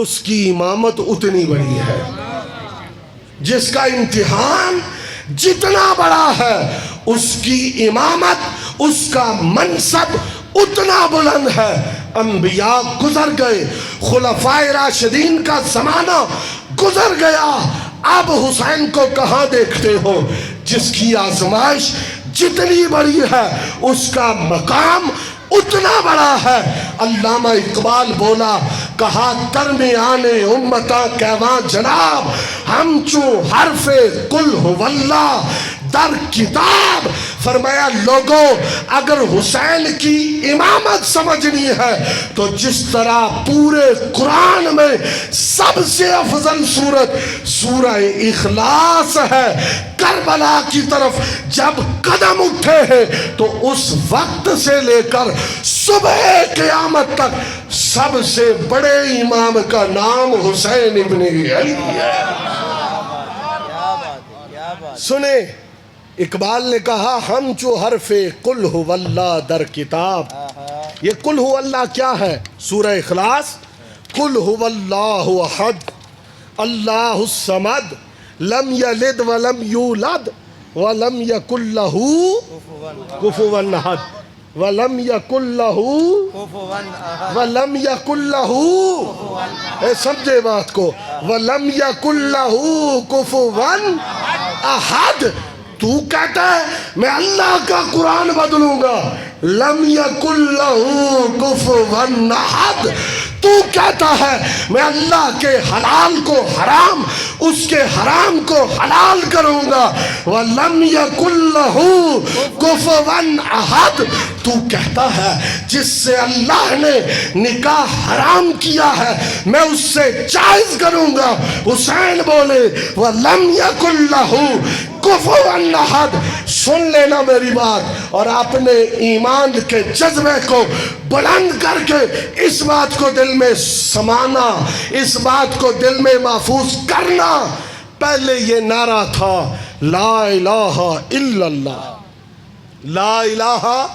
Speaker 1: اس کی امامت اتنی بڑی ہے، جس کا امتحان جتنا بڑا ہے اس کی امامت، اس کا منصب اتنا بلند ہے. انبیاء گزر گئے، خلفائے راشدین کا زمانہ گزر گیا، اب حسین کو کہاں دیکھتے ہو؟ جس کی آزمائش جتنی بڑی ہے اس کا مقام اتنا بڑا ہے. علامہ اقبال بولا، کہا درمیان امتاں کیواں جناب، ہم چوں حرف قل ہو اللہ در کتاب. فرمایا لوگوں اگر حسین کی امامت سمجھنی ہے تو جس طرح پورے قرآن میں سب سے افضل سورت سورہ اخلاص ہے، کربلا کی طرف جب قدم اٹھے ہیں تو اس وقت سے لے کر صبح قیامت تک سب سے بڑے امام کا نام حسین ابن علی ہے. سنیں اقبال نے کہا ہم چو حرف قل ہو اللہ در کتاب، یہ قل هو اللہ کیا ہے؟ سورہ اخلاص، قل هو اللہ احد اللہ الصمد لم یلد ولم یولد ولم یکن له کفوا احد ولم یکن له ولم یکن له، سمجھے بات کو، ولم یکن له کفوا احد۔ تو کہتا ہے میں اللہ کا قرآن بدلوں گا، لم یکن له کفوا احد۔ تو کہتا ہے میں اللہ کے حلال کو حرام، اس کے حرام کو حلال کروں گا، وَلَمْ يَكُنْ لَهُ كُفُوًا أَحَدٌ۔ تو کہتا ہے جس سے اللہ نے نکاح حرام کیا ہے میں اس سے جائز کروں گا۔ حسین بولے وَلَمْ يَكُنْ لَهُ كُفُوًا أَحَدٌ۔ سن لینا میری بات، اور اپنے ایمان کے جذبے کو بلند کر کے اس بات کو دل میں سمانا، اس بات کو دل میں محفوظ کرنا۔ پہلے یہ نعرہ تھا لا الہ الا اللہ، لا الہ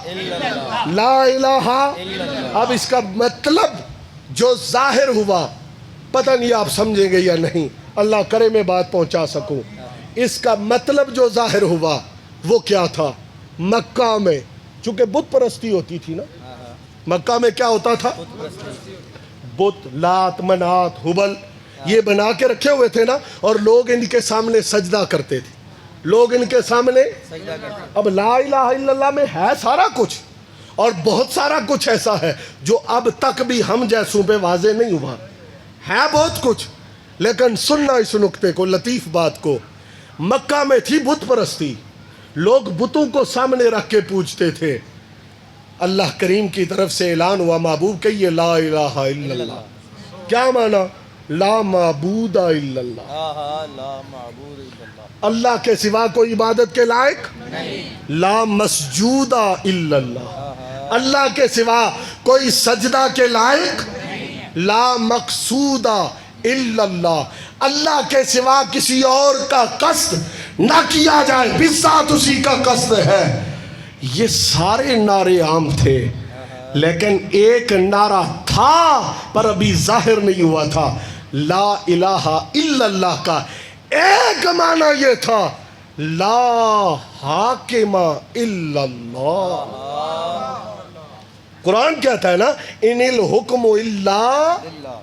Speaker 1: لا الہ۔ اب اس کا مطلب جو ظاہر ہوا، پتہ نہیں آپ سمجھیں گے یا نہیں، اللہ کرے میں بات پہنچا سکوں۔ اس کا مطلب جو ظاہر ہوا وہ کیا تھا؟ مکہ میں چونکہ بت پرستی ہوتی تھی نا، مکہ میں کیا ہوتا تھا؟ بت، لات، منات، ہبل یہ بنا کے رکھے ہوئے تھے نا، اور لوگ ان کے سامنے سجدہ کرتے تھے، لوگ ان کے سامنے۔ اب لا الہ الا اللہ میں ہے سارا کچھ، اور بہت سارا کچھ ایسا ہے جو اب تک بھی ہم جیسوں پہ واضح نہیں ہوا ہے، بہت کچھ۔ لیکن سننا اس نقطے کو، لطیف بات کو، مکہ میں تھی بت پرستی، لوگ بتوں کو سامنے رکھ کے پوچھتے تھے۔ اللہ کریم کی طرف سے اعلان ہوا محبوب کہیے لا الہ الا اللہ۔ کیا معنی؟ لا معبود الا اللہ،
Speaker 3: لا معبود الا اللہ،
Speaker 1: اللہ کے سوا کوئی عبادت کے لائق نہیں، لا مسجود الا اللہ، اللہ کے سوا کوئی سجدہ کے لائق نہیں، لا مقصود الا اللہ، اللہ کے سوا کسی اور کا قصد نہ کیا جائے، بذات اسی کا قصد ہے۔ یہ سارے نعرے عام تھے، لیکن ایک نعرہ تھا پر ابھی ظاہر نہیں ہوا تھا۔ لا الہ الا اللہ کا ایک معنی یہ تھا لا حاکم الا اللہ۔ قرآن کہتا ہے نا ان الحکم الا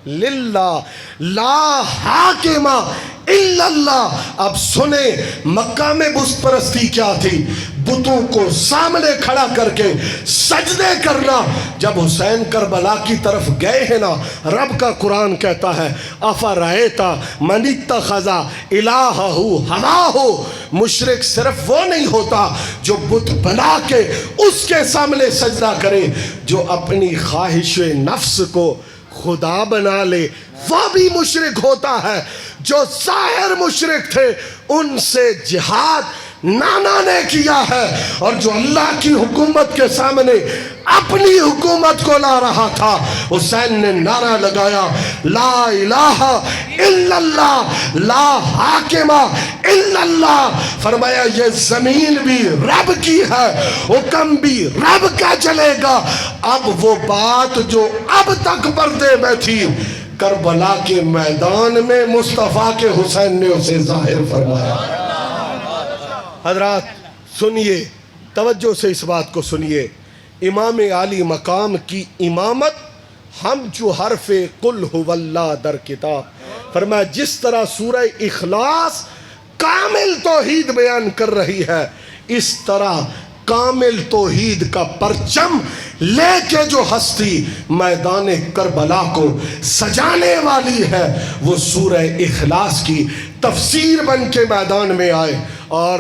Speaker 1: للہ لا حاکم الا اللہ۔ اب سنیں مکہ میں بت پرستی کیا تھی؟ بتوں کو سامنے کھڑا کر کے سجدے کرنا۔ جب حسین کربلا کی طرف گئے ہیں نا، رب کا قرآن کہتا ہے افرأیت من اتخذ الہہ ہواہ۔ مشرک صرف وہ نہیں ہوتا جو بت بنا کے اس کے سامنے سجدہ کرے، جو اپنی خواہش نفس کو خدا بنا لے وہ بھی مشرک ہوتا ہے۔ جو ظاہر مشرک تھے ان سے جہاد نانا نے کیا ہے، اور جو اللہ کی حکومت کے سامنے اپنی حکومت کو لا رہا تھا، حسین نے نعرہ لگایا لا الہ الا اللہ لا حاکم الا اللہ۔ فرمایا یہ زمین بھی رب کی ہے، حکم بھی رب کا چلے گا۔ اب وہ بات جو اب تک پردے میں تھی، کربلا کے میدان میں مصطفیٰ کے حسین نے اسے ظاہر فرمایا۔ حضرات سنیے، توجہ سے اس بات کو سنیے، امام عالی مقام کی امامت ہم جو حرف قل هو اللہ در کتاب، فرمایا جس طرح سورہ اخلاص کامل توحید بیان کر رہی ہے، اس طرح کامل توحید کا پرچم لے کے جو ہستی میدان کربلا کو سجانے والی ہے، وہ سورہ اخلاص کی تفسیر بن کے میدان میں آئے۔ اور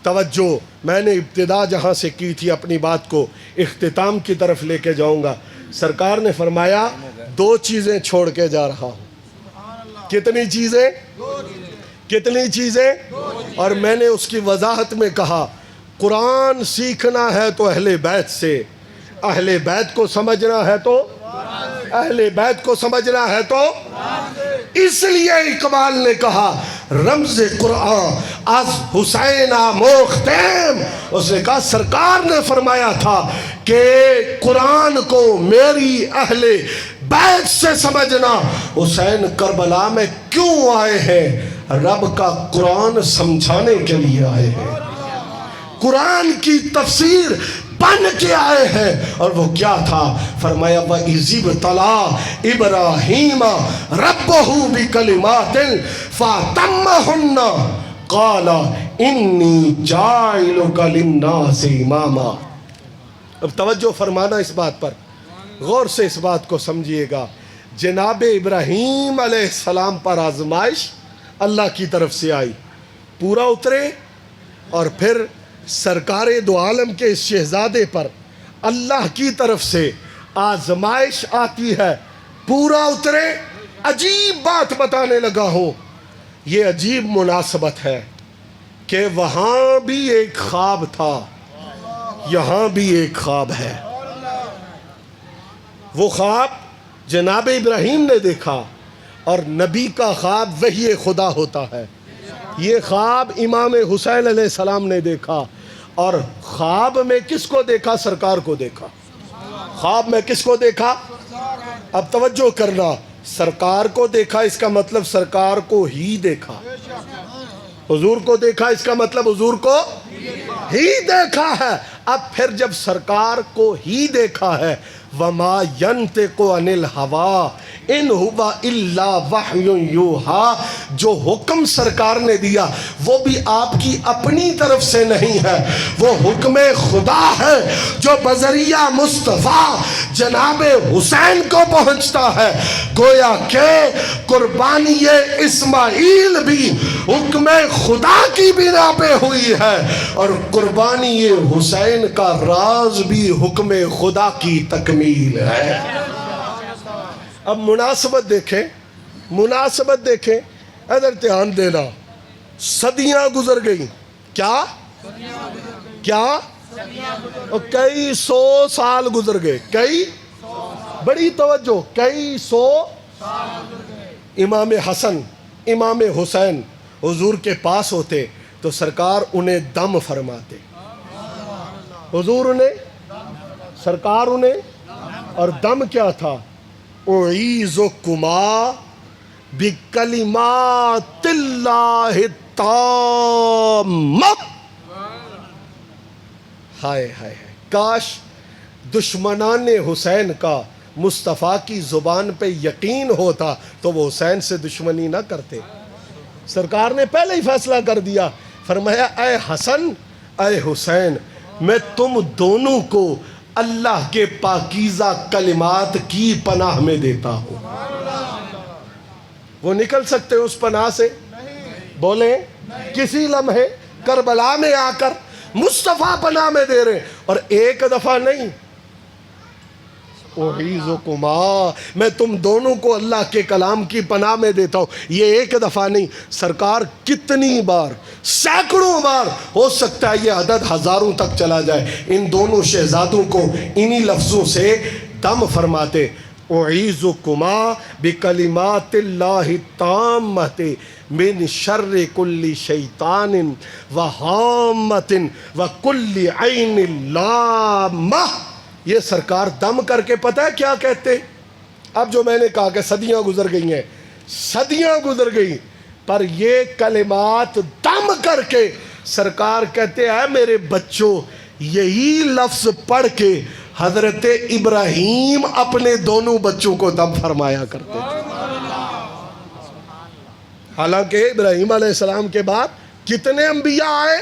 Speaker 1: توجہ، میں نے ابتدا جہاں سے کی تھی اپنی بات کو اختتام کی طرف لے کے جاؤں گا۔ سرکار نے فرمایا دو چیزیں چھوڑ کے جا رہا ہوں۔ کتنی چیزیں؟ کتنی چیزیں؟ اور میں نے اس کی وضاحت میں کہا قرآن سیکھنا ہے تو اہل بیت سے، اہل بیت کو سمجھنا ہے تو اہل بیت کو سمجھنا ہے تو، اس لیے اقبال نے کہا رمز قرآن از حسین آموختیم. اس نے کہا سرکار نے فرمایا تھا کہ قرآن کو میری اہل بیت سے سمجھنا. حسین کربلا میں کیوں آئے ہیں؟ رب کا قرآن سمجھانے کے لیے آئے ہیں، قرآن کی تفسیر بن کے آئے ہیں. اور وہ کیا تھا؟ فرمایا وَإِذِ ابْتَلَىٰ إِبْرَاهِيمَ رَبُّهُ بِكَلِمَاتٍ فَأَتَمَّهُنَّ قَالَ إِنِّي جَاعِلُكَ لِلنَّاسِ إِمَامًا. اب توجہ فرمانا اس بات پر، غور سے اس بات کو سمجھیے گا. جناب ابراہیم علیہ السلام پر آزمائش اللہ کی طرف سے آئی، پورا اترے، اور پھر سرکار دو عالم کے اس شہزادے پر اللہ کی طرف سے آزمائش آتی ہے، پورا اترے. عجیب بات بتانے لگا ہوں، یہ عجیب مناسبت ہے کہ وہاں بھی ایک خواب تھا، یہاں بھی ایک خواب ہے. وہ خواب جناب ابراہیم نے دیکھا، اور نبی کا خواب وحی خدا ہوتا ہے. یہ خواب امام حسین علیہ السلام نے دیکھا، اور خواب میں کس کو دیکھا؟ سرکار کو دیکھا. خواب میں کس کو دیکھا؟ اب توجہ کرنا، سرکار کو دیکھا اس کا مطلب سرکار کو ہی دیکھا. حضور کو دیکھا اس کا مطلب حضور کو ہی دیکھا ہے. اب پھر جب سرکار کو ہی دیکھا ہے، وَمَا يَنْتِقُ عَنِ الْهَوَىٰ إِنْ هُوَ إِلَّا وَحْيٌ يُوحَىٰ. جو حکم سرکار نے دیا وہ بھی آپ کی اپنی طرف سے نہیں ہے، وہ حکم خدا ہے جو بذریعہ مصطفیٰ جناب حسین کو پہنچتا ہے. گویا کہ قربانی اسماعیل بھی حکم خدا کی بنا پہ ہوئی ہے، اور قربانی حسین کا راز بھی حکم خدا کی تکمیل ہے. اب مناسبت دیکھیں، مناسبت دیکھیں، ادھر دھیان دینا. صدیاں گزر گئیں، کیا اور کئی سو سال گزر گئے، کئی، بڑی توجہ، کئی سو. امام حسن امام حسین حضور کے پاس ہوتے تو سرکار انہیں دم فرماتے، حضور انہیں، سرکار انہیں. اور دم کیا تھا؟ اعیذکما بکلمات اللہ التامہ. ہائے ہائے، کاش دشمنان حسین کا مصطفیٰ کی زبان پہ یقین ہوتا تو وہ حسین سے دشمنی نہ کرتے. سرکار نے پہلے ہی فیصلہ کر دیا، فرمایا اے حسن اے حسین، میں تم دونوں کو اللہ کے پاکیزہ کلمات کی پناہ میں دیتا ہوں. وہ نکل سکتے اس پناہ سے؟ بولیں، کسی لمحے کربلا میں آ کر مصطفیٰ پناہ میں دے رہے، اور ایک دفعہ نہیں. اعیذکما، میں تم دونوں کو اللہ کے کلام کی پناہ میں دیتا ہوں. یہ ایک دفعہ نہیں، سرکار کتنی بار، سینکڑوں بار، ہو سکتا ہے یہ عدد ہزاروں تک چلا جائے، ان دونوں شہزادوں کو انہی لفظوں سے دم فرماتے. اعیذکما بکلمات اللہ التامۃ من شر کل شیطان وہامۃ وکل عین لامہ. یہ سرکار دم کر کے پتہ ہے کیا کہتے؟ اب جو میں نے کہا کہ صدیاں گزر گئی ہیں، صدیاں گزر گئی، پر یہ کلمات دم کر کے سرکار کہتے ہیں میرے بچوں، یہی لفظ پڑھ کے حضرت ابراہیم اپنے دونوں بچوں کو دم فرمایا کرتے تھے. حالانکہ ابراہیم علیہ السلام کے بعد کتنے انبیاء آئے،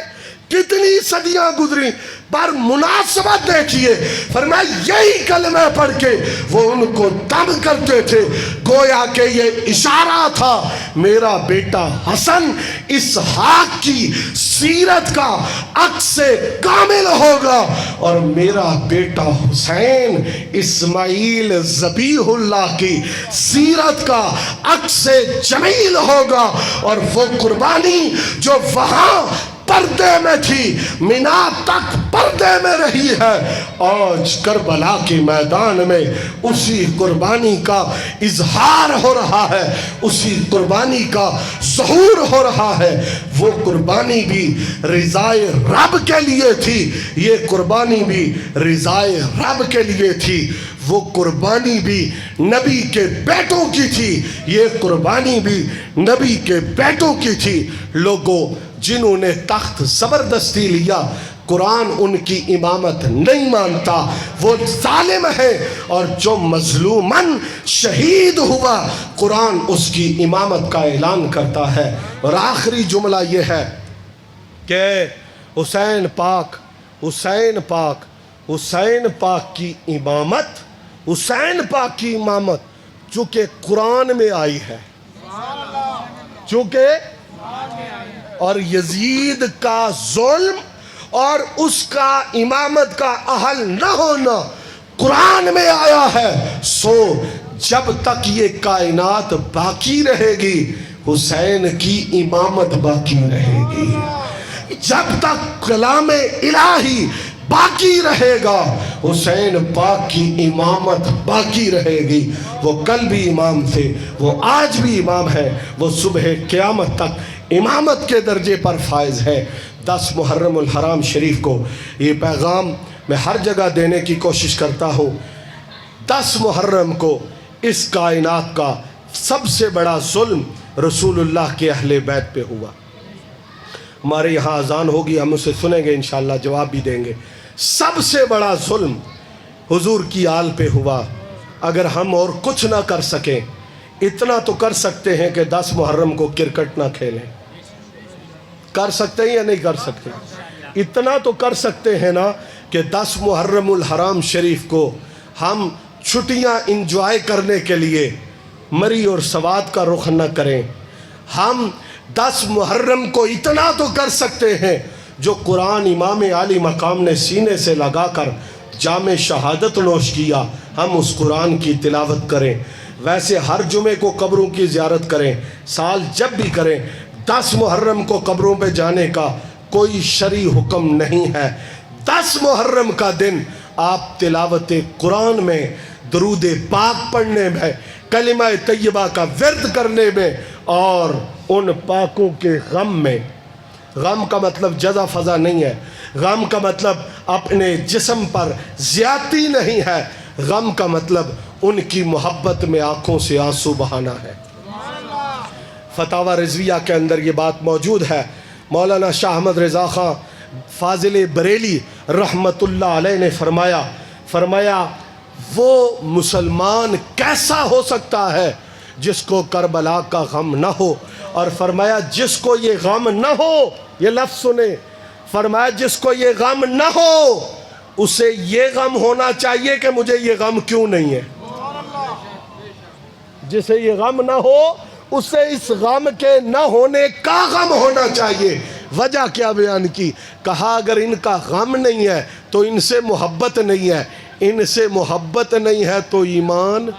Speaker 1: کتنی صدیاں گزری، پر مناسبت دیکھیے، فرمایا یہی کلمہ پڑھ کے وہ ان کو دم کرتے تھے. گویا کہ یہ اشارہ تھا میرا بیٹا حسن اسحاق کی سیرت کا عکس کامل ہوگا، اور میرا بیٹا حسین اسماعیل ذبیح اللہ کی سیرت کا عکس جمیل ہوگا. اور وہ قربانی جو وہاں پردے میں تھی مینا تک پردے میں رہی ہے، آج کربلا کے میدان میں اسی قربانی کا اظہار ہو رہا ہے، اسی قربانی کا ظہور ہو رہا ہے۔ وہ قربانی بھی رضائے رب کے لیے تھی، یہ قربانی بھی رضائے رب کے لیے تھی۔ وہ قربانی بھی نبی کے بیٹوں کی تھی، یہ قربانی بھی نبی کے بیٹوں کی تھی۔ لوگوں جنہوں نے تخت زبردستی لیا، قرآن ان کی امامت نہیں مانتا، وہ ظالم ہے، اور جو مظلومن شہید ہوا قرآن اس کی امامت کا اعلان کرتا ہے۔ اور آخری جملہ یہ ہے کہ حسین پاک کی امامت، حسین پاک کی امامت چونکہ قرآن میں آئی ہے، اور یزید کا ظلم اور اس کا امامت کا اہل نہ ہونا قرآن میں آیا ہے، سو جب تک یہ کائنات باقی رہے گی حسین کی امامت باقی رہے گی، جب تک کلام الہی باقی رہے گا حسین پاک کی امامت باقی رہے گی۔ وہ کل بھی امام تھے، وہ آج بھی امام ہے، وہ صبح قیامت تک امامت کے درجے پر فائز ہے۔ 10 محرم الحرام شریف کو یہ پیغام میں ہر جگہ دینے کی کوشش کرتا ہوں۔ 10 محرم کو اس کائنات کا سب سے بڑا ظلم رسول اللہ کے اہل بیت پہ ہوا۔ ہمارے یہاں اذان ہوگی، ہم اسے سنیں گے، انشاءاللہ جواب بھی دیں گے۔ سب سے بڑا ظلم حضور کی آل پہ ہوا۔ اگر ہم اور کچھ نہ کر سکیں، اتنا تو کر سکتے ہیں کہ 10 محرم کو کرکٹ نہ کھیلیں۔ کر سکتے ہیں یا نہیں کر سکتے؟ اتنا تو کر سکتے ہیں نا کہ 10 محرم الحرام شریف کو ہم چھٹیاں انجوائے کرنے کے لیے مری اور سوات کا رخ نہ کریں۔ ہم 10 محرم کو اتنا تو کر سکتے ہیں جو قرآن امام عالی مقام نے سینے سے لگا کر جام شہادت نوش کیا، ہم اس قرآن کی تلاوت کریں۔ ویسے ہر جمعے کو قبروں کی زیارت کریں، سال جب بھی کریں، 10 محرم کو قبروں پہ جانے کا کوئی شرعی حکم نہیں ہے۔ 10 محرم کا دن آپ تلاوت قرآن میں، درود پاک پڑھنے میں، کلمہ طیبہ کا ورد کرنے میں، اور ان پاکوں کے غم میں، غم کا مطلب جزا فضا نہیں ہے، غم کا مطلب اپنے جسم پر زیادتی نہیں ہے، غم کا مطلب ان کی محبت میں آنکھوں سے آنسو بہانا ہے۔ فتاوی رضویہ کے اندر یہ بات موجود ہے۔ مولانا شاہ احمد رضا خان فاضل بریلی رحمت اللہ علیہ نے فرمایا وہ مسلمان کیسا ہو سکتا ہے جس کو کربلا کا غم نہ ہو، اور فرمایا جس کو یہ غم نہ ہو، یہ لفظ سنیں، فرمایا جس کو یہ غم نہ ہو اسے یہ غم ہونا چاہیے کہ مجھے یہ غم کیوں نہیں ہے۔ جسے یہ غم نہ ہو اسے اس غم کے نہ ہونے کا غم ہونا چاہیے۔ وجہ کیا بیان کی؟ کہا اگر ان کا غم نہیں ہے تو ان سے محبت نہیں ہے، ان سے محبت نہیں ہے تو ایمان۔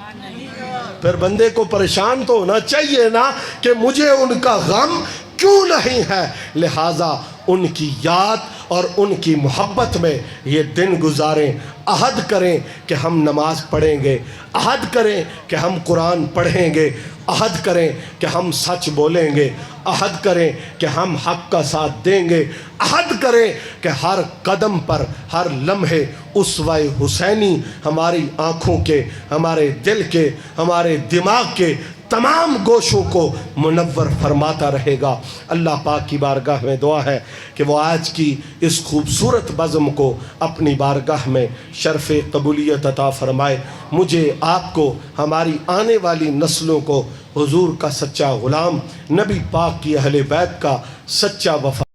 Speaker 1: پھر بندے کو پریشان تو ہونا چاہیے نا کہ مجھے ان کا غم کیوں نہیں ہے، لہٰذا ان کی یاد اور ان کی محبت میں یہ دن گزاریں۔ عہد کریں کہ ہم نماز پڑھیں گے، عہد کریں کہ ہم قرآن پڑھیں گے، عہد کریں کہ ہم سچ بولیں گے، عہد کریں کہ ہم حق کا ساتھ دیں گے، عہد کریں کہ ہر قدم پر، ہر لمحے اسوہ حسینی ہماری آنکھوں کے، ہمارے دل کے، ہمارے دماغ کے تمام گوشوں کو منور فرماتا رہے گا۔ اللہ پاک کی بارگاہ میں دعا ہے کہ وہ آج کی اس خوبصورت بزم کو اپنی بارگاہ میں شرف قبولیت عطا فرمائے، مجھے آپ کو، ہماری آنے والی نسلوں کو حضور کا سچا غلام، نبی پاک کی اہل بیت کا سچا وفا